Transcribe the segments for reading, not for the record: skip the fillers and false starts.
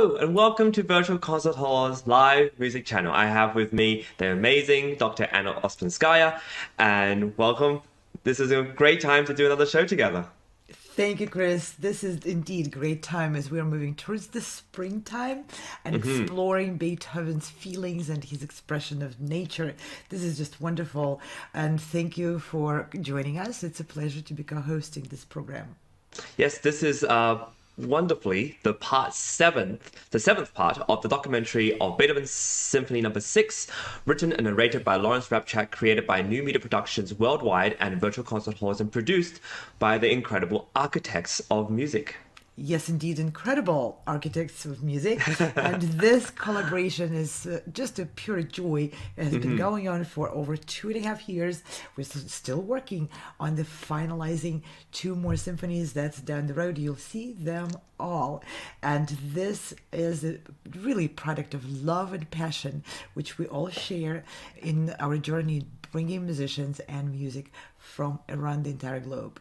Hello and welcome to Virtual Concert Hall's live music channel. I have with me the amazing Dr. Anna Ospenskaya, and welcome. This is a great time to do another show together. Thank you, Chris. This is indeed a great time as we are moving towards the springtime and exploring Beethoven's feelings and his expression of nature. This is just wonderful. And thank you for joining us. It's a pleasure to be co-hosting this program. Yes, this is wonderfully the seventh part of the documentary of Beethoven's Symphony No. 6, written and narrated by Lawrence Rapchak, created by New Media Productions worldwide and Virtual Concert Halls, and produced by the incredible architects of music. Yes, indeed, incredible architects of music. And this collaboration is just a pure joy. It has been going on for over 2.5 years. We're still working on the finalizing 2 more symphonies. That's down the road. You'll see them all. And this is a really product of love and passion, which we all share in our journey bringing musicians and music from around the entire globe.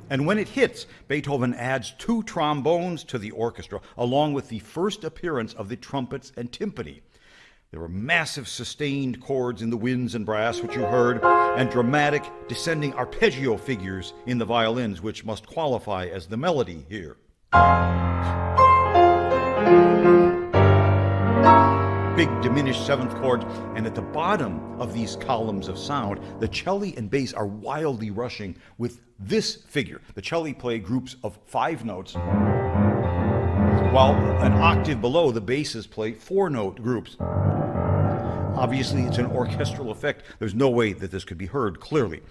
And when it hits, Beethoven adds 2 trombones to the orchestra, along with the first appearance of the trumpets and timpani. There were massive sustained chords in the winds and brass, which you heard, and dramatic descending arpeggio figures in the violins, which must qualify as the melody here. Big diminished 7th chords, and at the bottom of these columns of sound, the cello and bass are wildly rushing with this figure. The cello play groups of 5 notes, while an octave below, the basses play 4-note groups. Obviously, it's an orchestral effect. There's no way that this could be heard clearly.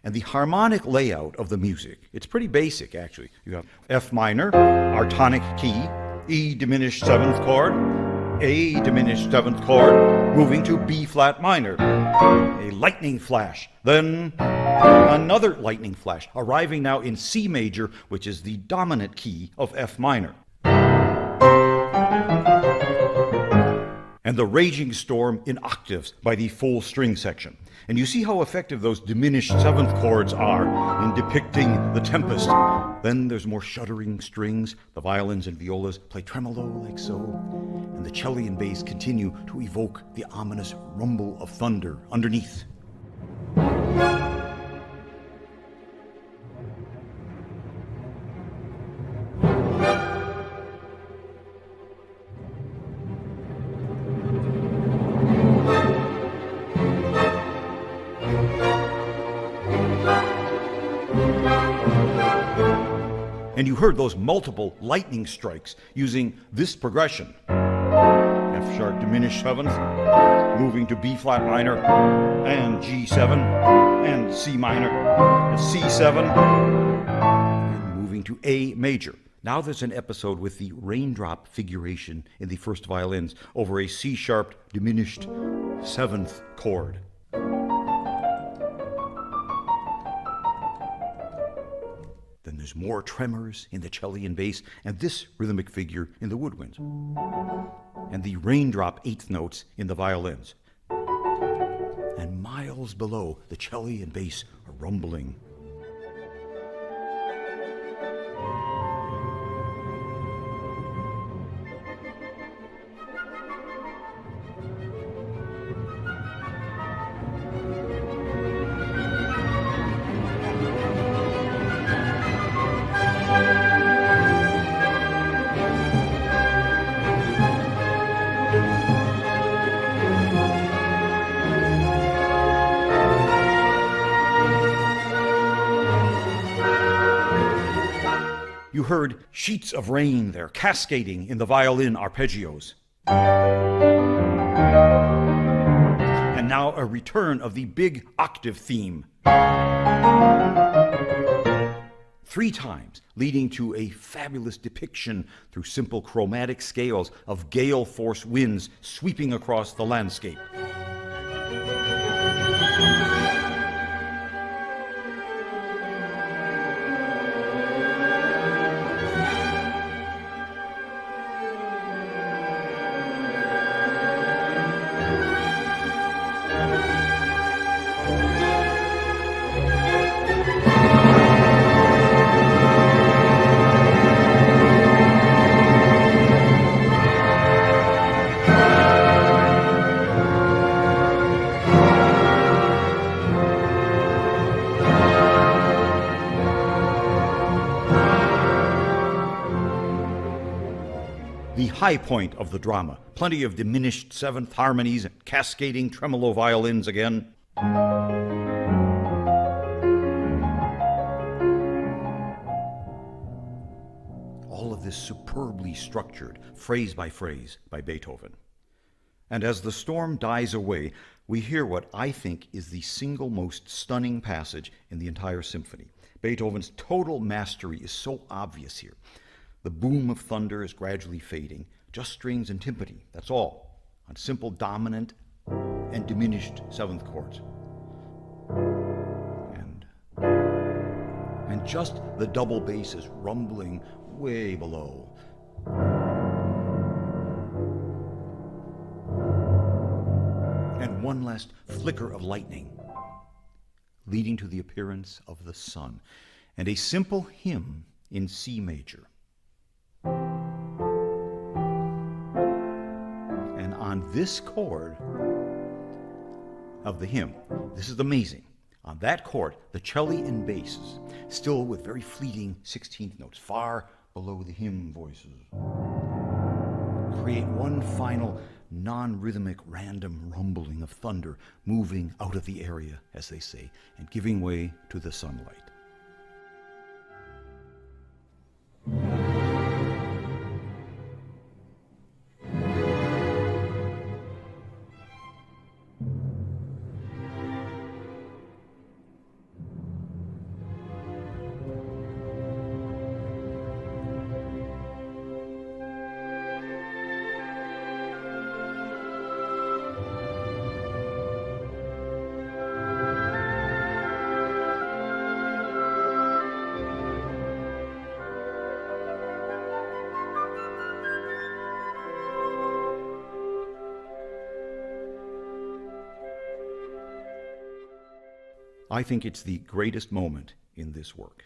And the harmonic layout of the music, it's pretty basic, actually. You have F minor, our tonic key, E diminished 7th chord, A diminished 7th chord, moving to B flat minor, a lightning flash, then another lightning flash, arriving now in C major, which is the dominant key of F minor. And the raging storm in octaves by the full string section. And you see how effective those diminished 7th chords are in depicting the tempest. Then there's more shuddering strings. The violins and violas play tremolo like so. And the cello and bass continue to evoke the ominous rumble of thunder underneath. And you heard those multiple lightning strikes using this progression. F sharp diminished 7th, moving to B flat minor, and G7, and C minor, and C7, and moving to A major. Now there's an episode with the raindrop figuration in the first violins over a C sharp diminished 7th chord. Then there's more tremors in the cello and bass, and this rhythmic figure in the woodwinds. And the raindrop 8th notes in the violins. And miles below, the cello and bass are rumbling. You heard sheets of rain there cascading in the violin arpeggios. And now a return of the big octave theme. 3 times, leading to a fabulous depiction through simple chromatic scales of gale force winds sweeping across the landscape. The high point of the drama. Plenty of diminished seventh harmonies and cascading tremolo violins again. All of this superbly structured, phrase by phrase, by Beethoven. And as the storm dies away, we hear what I think is the single most stunning passage in the entire symphony. Beethoven's total mastery is so obvious here. The boom of thunder is gradually fading, just strings and timpani, that's all, on simple dominant and diminished seventh chords. And just the double bass is rumbling way below. And one last flicker of lightning, leading to the appearance of the sun, and a simple hymn in C major. And on this chord of the hymn, this is amazing. On that chord, the cello and basses, still with very fleeting 16th notes, far below the hymn voices, create one final non-rhythmic random rumbling of thunder moving out of the area, as they say, and giving way to the sunlight. I think it's the greatest moment in this work.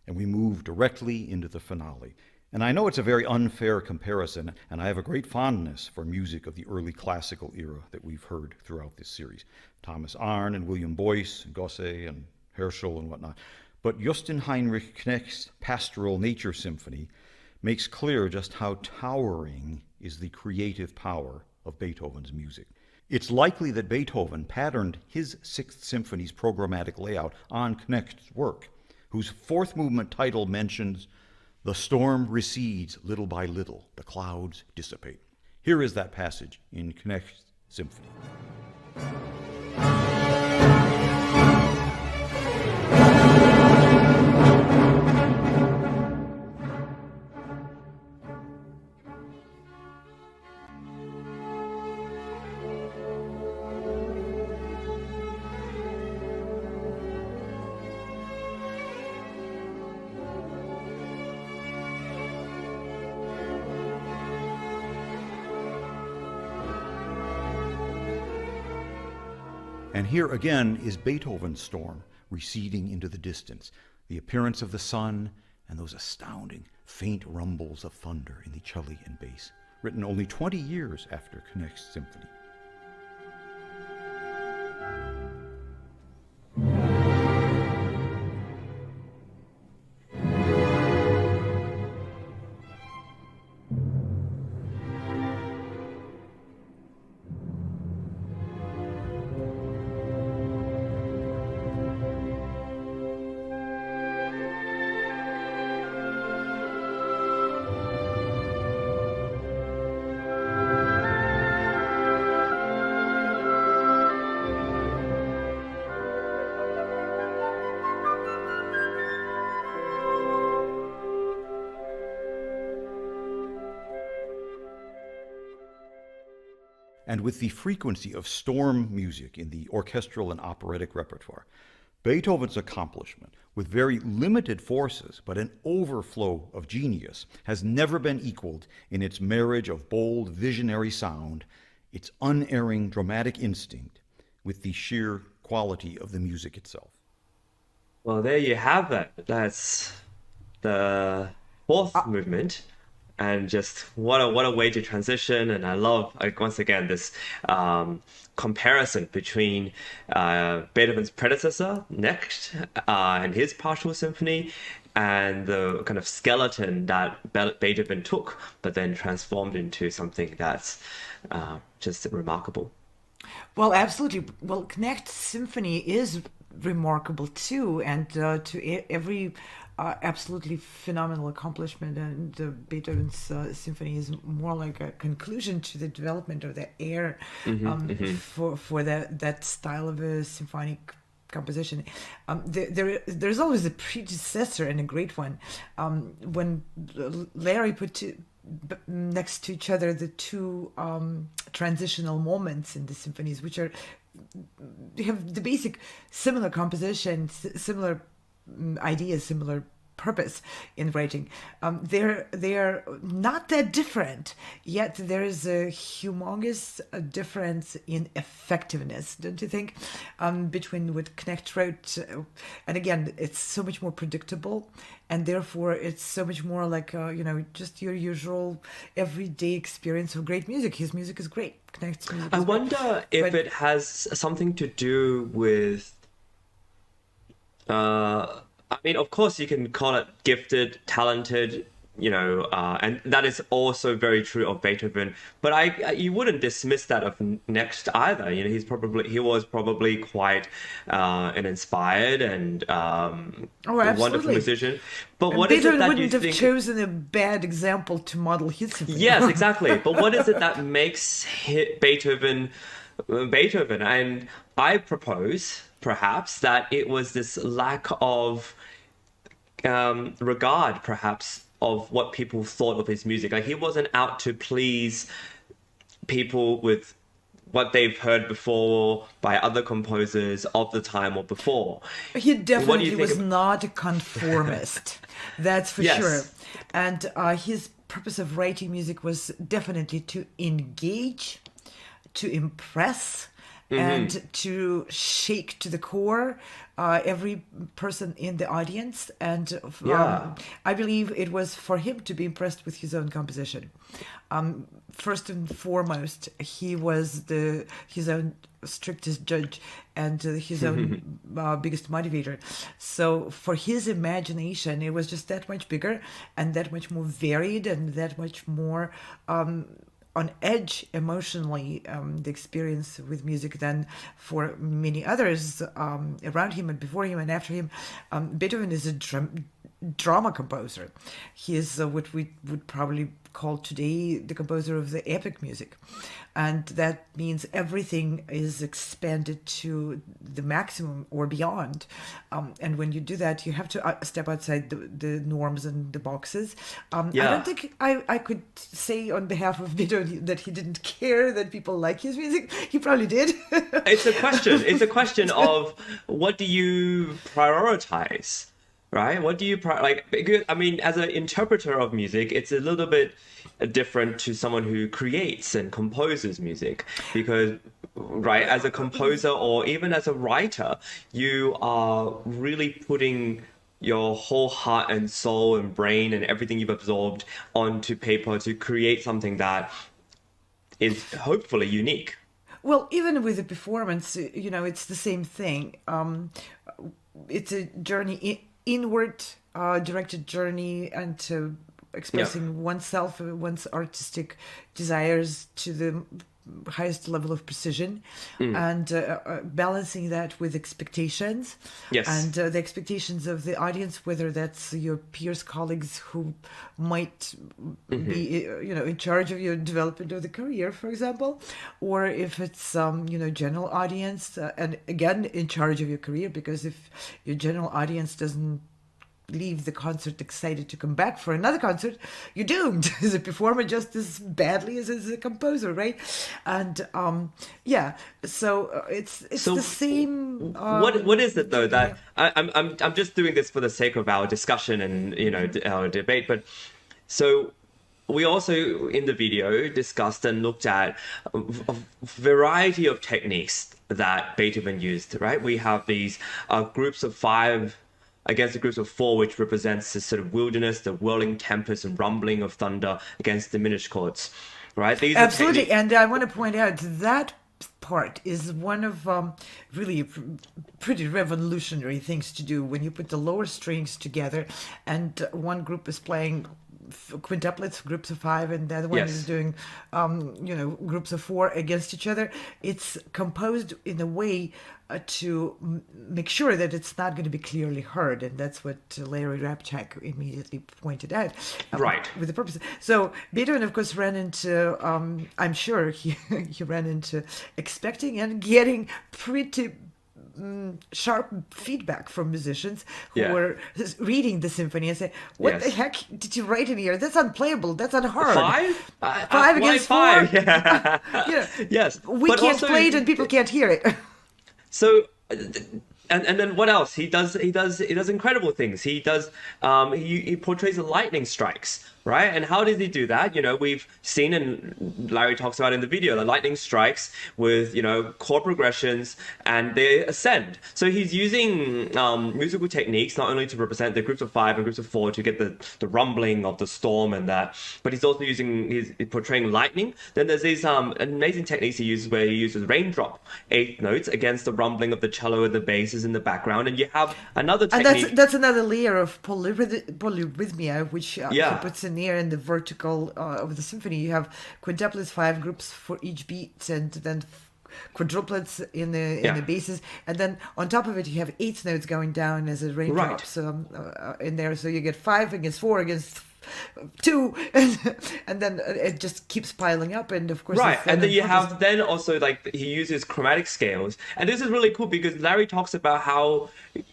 And we move directly into the finale. And I know it's a very unfair comparison, and I have a great fondness for music of the early classical era that we've heard throughout this series. Thomas Arne and William Boyce, and Gosse and Herschel and whatnot. But Justin Heinrich Knecht's Pastoral Nature Symphony makes clear just how towering is the creative power of Beethoven's music. It's likely that Beethoven patterned his Sixth Symphony's programmatic layout on Knecht's work, whose fourth movement title mentions, "The storm recedes little by little, the clouds dissipate." Here is that passage in Knecht's symphony. And here again is Beethoven's storm receding into the distance, the appearance of the sun, and those astounding faint rumbles of thunder in the cello and bass, written only 20 years after Knecht's symphony. and with the frequency of storm music in the orchestral and operatic repertoire, Beethoven's accomplishment, with very limited forces but an overflow of genius, has never been equaled in its marriage of bold visionary sound, its unerring dramatic instinct, with the sheer quality of the music itself. Well, there you have it. That's the fourth movement, and just what a way to transition. And I love, like, once again, this comparison between Beethoven's predecessor next and his partial symphony, and the kind of skeleton that Beethoven took, but then transformed into something that's just remarkable. Well, absolutely. Well, Knecht Symphony is remarkable too, and every absolutely phenomenal accomplishment. And Beethoven's symphony is more like a conclusion to the development of the air for that style of a symphonic composition. There's always a predecessor and a great one. When Larry put next to each other the two transitional moments in the symphonies, which are have the basic similar composition, similar ideas, similar purpose in writing. They're not that different, yet there is a humongous difference in effectiveness, don't you think? Between what Knecht wrote, and again, it's so much more predictable, and therefore it's so much more like just your usual everyday experience of great music. His music is great. Knecht's music I is great. wonder if But it has something to do with I mean, of course, you can call it gifted, talented, and that is also very true of Beethoven. But you wouldn't dismiss that of Next either. He was probably quite an inspired and Oh, wonderful absolutely. musician. But And what is it Beethoven that you wouldn't have think? chosen a bad example to model his symphony. Yes, exactly. But what is it that makes Beethoven Beethoven? And I propose, perhaps, that it was this lack of regard, perhaps, of what people thought of his music. Like, he wasn't out to please people with what they've heard before by other composers of the time or before. He What do you definitely think was of? not a conformist. That's for Yes. sure. And his purpose of writing music was definitely to engage, to impress, and to shake to the core every person in the audience. And Yeah. I believe it was for him to be impressed with his own composition. First and foremost, he was his own strictest judge and his own biggest motivator. So for his imagination, it was just that much bigger and that much more varied and that much more on edge emotionally, the experience with music, than for many others around him and before him and after him. Beethoven is a drama composer. He is what we would probably call today the composer of the epic music. And that means everything is expanded to the maximum or beyond. And when you do that, you have to step outside the norms and the boxes. I Yeah. don't think I could say on behalf of Beethoven that he didn't care that people like his music. He probably did. It's a question. It's a question of, what do you prioritize, right? What do you like? Because, I mean, as an interpreter of music, it's a little bit different to someone who creates and composes music, because, right, as a composer or even as a writer, you are really putting your whole heart and soul and brain and everything you've absorbed onto paper to create something that is hopefully unique. Well, even with the performance, it's the same thing. It's a journey inward, directed journey, and to expressing oneself, one's artistic desires to the highest level of precision, and balancing that with expectations. Yes. And the expectations of the audience, whether that's your peers, colleagues who might be, in charge of your development of the career, for example, or if it's, general audience, and again, in charge of your career, because if your general audience doesn't leave the concert excited to come back for another concert, you're doomed as a performer just as badly as a composer, right? And so it's So the same. what is it though that Yeah. I'm just doing this for the sake of our discussion and our debate, but so we also in the video discussed and looked at a variety of techniques that Beethoven used, right? We have these groups of five against the groups of four, which represents this sort of wilderness, the whirling tempest and rumbling of thunder against diminished chords, right? These Absolutely, are and I want to point out that part is one of really pretty revolutionary things to do when you put the lower strings together, and one group is playing quintuplets, groups of five, and the other one is doing, groups of four against each other. It's composed in a way to make sure that it's not going to be clearly heard, and that's what Larry Rapchak immediately pointed out. Right. With the purpose. So Beethoven, of course, ran into, I'm sure he ran into expecting and getting pretty sharp feedback from musicians who were reading the symphony and say, "What the heck did you write in here? That's unplayable. That's unheard. Five against five. four. Yeah. Yeah. Yes. We But can't also, play it and people can't hear it." So, and then what else? He does incredible things. He does he portrays the lightning strikes, right? And how does he do that? We've seen, and Larry talks about in the video, the lightning strikes with chord progressions, and they ascend. So he's using musical techniques not only to represent the groups of five and groups of four to get the rumbling of the storm and that, but he's also he's portraying lightning. Then there's these amazing techniques he uses where he uses raindrop eighth notes against the rumbling of the cello and the basses in the background, and you have another technique. And that's another layer of polyrhythmia, which he puts in here in the vertical of the symphony. You have quintuplets, five groups for each beat, and then quadruplets in the basses, and then on top of it you have eighth notes going down as a raindrops in there. So you get five against four against two, and then it just keeps piling up, and of course and then you have also like he uses chromatic scales, and this is really cool because Larry talks about how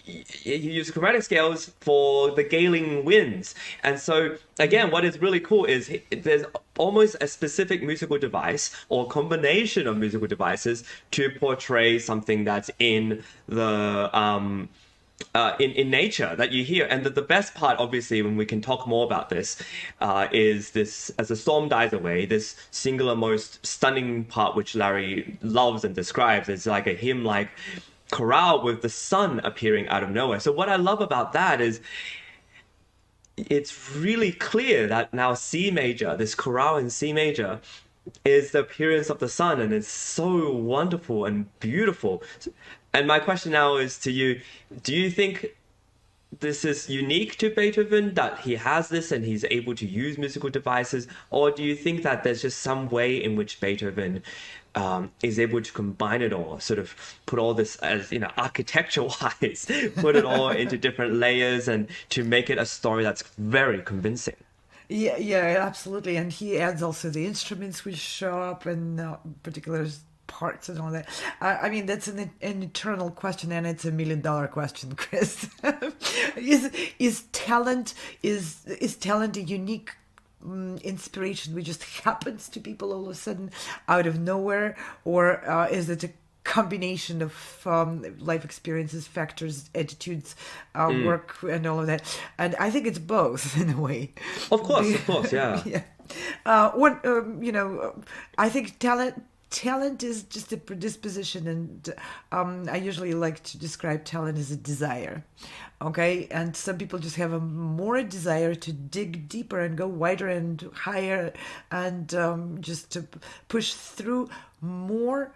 he uses chromatic scales for the galing winds. And so again, what is really cool is there's almost a specific musical device or combination of musical devices to portray something that's in the in nature that you hear. And the best part, obviously, when we can talk more about this, is this, as the storm dies away, this singular most stunning part which Larry loves and describes. It's like a hymn-like chorale with the sun appearing out of nowhere. So what I love about that is it's really clear that now C major, this chorale in C major, is the appearance of the sun, and it's so wonderful and beautiful. And my question now is to you, do you think this is unique to Beethoven, that he has this and he's able to use musical devices? Or do you think that there's just some way in which Beethoven is able to combine it all, sort of put all this, as architecture-wise, put it all into different layers and to make it a story that's very convincing? Yeah, absolutely. And he adds also the instruments which show up in particular parts and all that. I mean, that's an eternal question, and it's $1 million question, Chris. Is talent a unique inspiration which just happens to people all of a sudden out of nowhere, or is it a combination of life experiences, factors, attitudes, work, and all of that? And I think it's both in a way. Of course, yeah. Yeah. I think talent is just a predisposition, and I usually like to describe talent as a desire. Okay, and some people just have a more desire to dig deeper and go wider and higher, and just to push through more,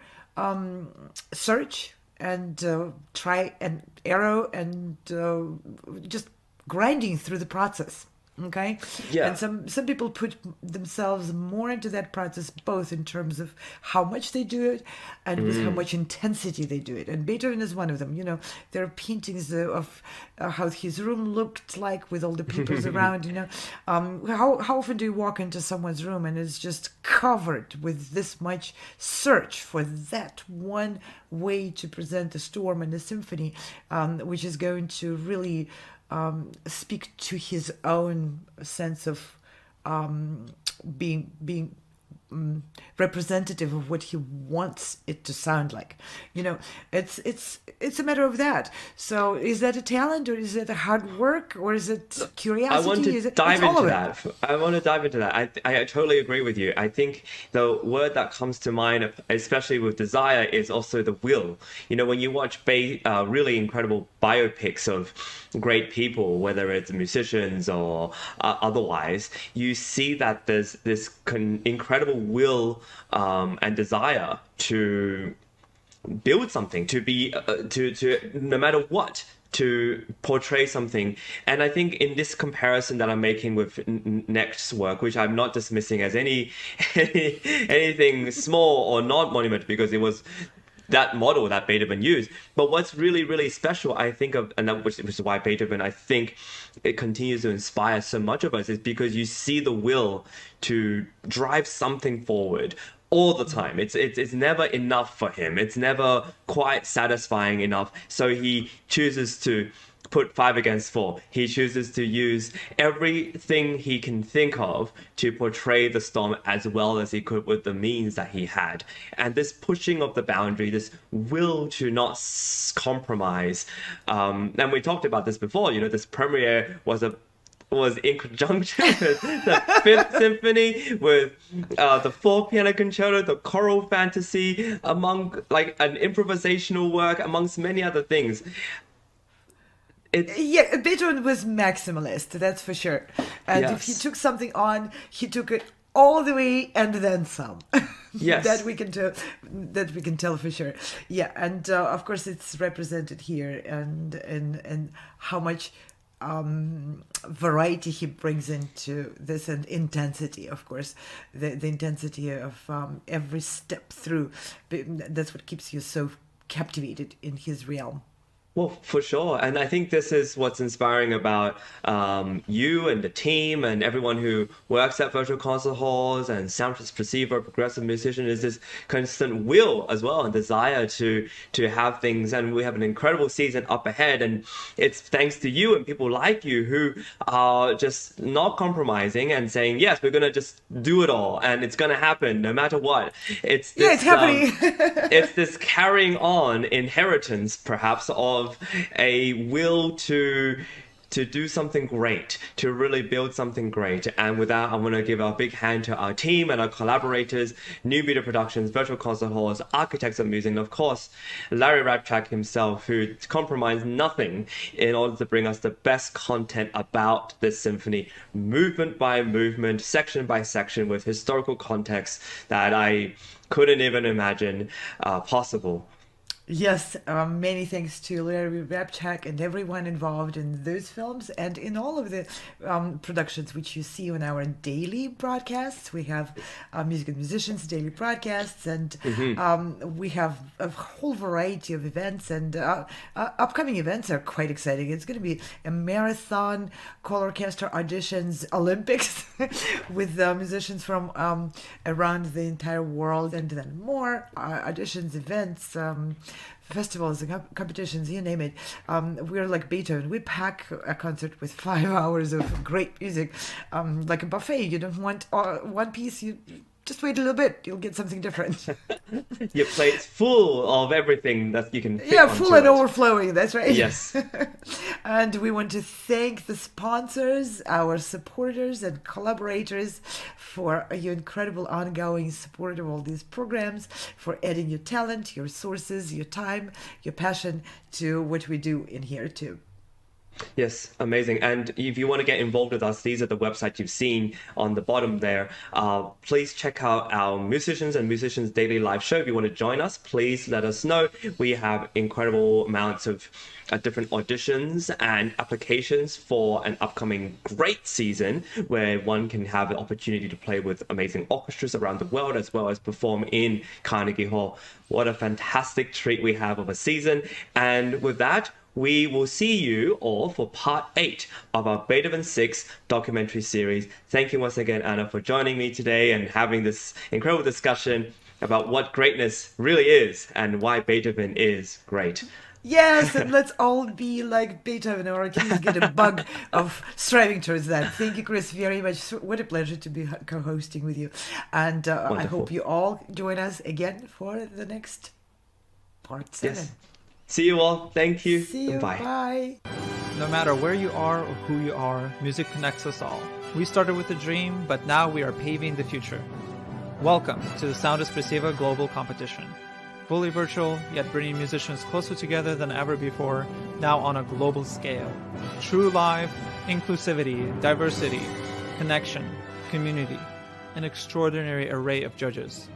search and try and error, and just grinding through the process. Okay. Yeah. And some people put themselves more into that process, both in terms of how much they do it and with how much intensity they do it. And Beethoven is one of them. There are paintings of how his room looked like with all the papers around. How often do you walk into someone's room and it's just covered with this much search for that one way to present a storm and a symphony, which is going to really speak to his own sense of being representative of what he wants it to sound like. It's a matter of that. So is that a talent, or is it a hard work, or is it curiosity? I want to Is it, dive it's all into of it. that. I want to dive into that. I totally agree with you. I think the word that comes to mind, especially with desire, is also the will. When you watch really incredible biopics of great people, whether it's musicians or otherwise, you see that there's this incredible will and desire to build something, to be to no matter what, to portray something. And I think in this comparison that I'm making with next work, which I'm not dismissing as anything small or not monumental, because it was that model that Beethoven used. But what's really, really special, I think of, and which is why Beethoven, I think, it continues to inspire so much of us, is because you see the will to drive something forward all the time. It's never enough for him. It's never quite satisfying enough. So he chooses to put 5 against 4. He chooses to use everything he can think of to portray the storm as well as he could with the means that he had. And this pushing of the boundary, this will to not compromise. And we talked about this before. This premiere was in conjunction with the Fifth Symphony, with the Fourth Piano Concerto, the Choral Fantasy, among an improvisational work, amongst many other things. Yeah, Beethoven was maximalist, that's for sure. And if he took something on, he took it all the way and then some. Yes, that we can tell for sure. Yeah, and of course it's represented here, and how much variety he brings into this, and intensity, of course, the intensity of every step through. That's what keeps you so captivated in his realm. Well, for sure. And I think this is what's inspiring about you and the team and everyone who works at virtual concert halls and sound perceiver, progressive musician, is this constant will as well and desire to have things. And we have an incredible season up ahead. And it's thanks to you and people like you who are just not compromising and saying, yes, we're going to just do it all. And it's going to happen no matter what. It's happening. It's this carrying on inheritance, perhaps, of a will to do something great, to really build something great. And with that, I want to give a big hand to our team and our collaborators, New Media Productions, Virtual Concert Halls, Architects of Music, and of course, Larry Rapchak himself, who compromised nothing in order to bring us the best content about this symphony, movement by movement, section by section, with historical context that I couldn't even imagine possible. Yes, many thanks to Larry Rapchak and everyone involved in those films and in all of the productions which you see on our daily broadcasts. We have Music and Musicians daily broadcasts, and we have a whole variety of events, and upcoming events are quite exciting. It's going to be a marathon call orchestra auditions Olympics with musicians from around the entire world, and then more auditions, events, festivals and competitions, you name it. We're like Beethoven. We pack a concert with 5 hours of great music, like a buffet. You don't want one piece. You just wait a little bit. You'll get something different. Your plate's full of everything that you can fit full and overflowing. That's right. Yes. And we want to thank the sponsors, our supporters and collaborators for your incredible ongoing support of all these programs, for adding your talent, your resources, your time, your passion to what we do in here too. Yes, amazing. And if you want to get involved with us, these are the websites you've seen on the bottom there. Please check out our Musicians and Musicians Daily Live Show. If you want to join us, please let us know. We have incredible amounts of different auditions and applications for an upcoming great season where one can have the opportunity to play with amazing orchestras around the world, as well as perform in Carnegie Hall. What a fantastic treat we have of a season. And with that, we will see you all for part 8 of our Beethoven 6 documentary series. Thank you once again, Anna, for joining me today and having this incredible discussion about what greatness really is and why Beethoven is great. Yes, and let's all be like Beethoven, or at least get a bug of striving towards that. Thank you, Chris, very much. What a pleasure to be co-hosting with you. And I hope you all join us again for the next part 7. Yes. See you all. Thank you. See you. Bye. Bye. No matter where you are or who you are, music connects us all. We started with a dream, but now we are paving the future. Welcome to the Sound Expressiva Global Competition. Fully virtual, yet bringing musicians closer together than ever before, now on a global scale. True live, inclusivity, diversity, connection, community, an extraordinary array of judges.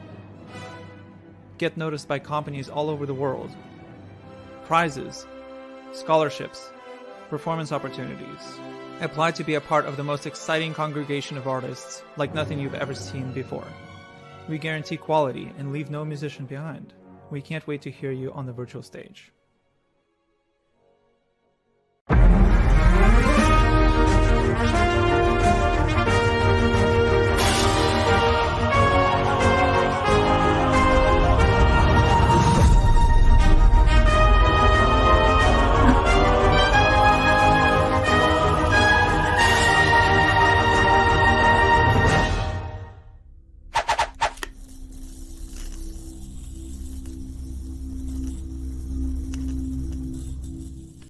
Get noticed by companies all over the world. Prizes, scholarships, performance opportunities. Apply to be a part of the most exciting congregation of artists like nothing you've ever seen before. We guarantee quality and leave no musician behind. We can't wait to hear you on the virtual stage.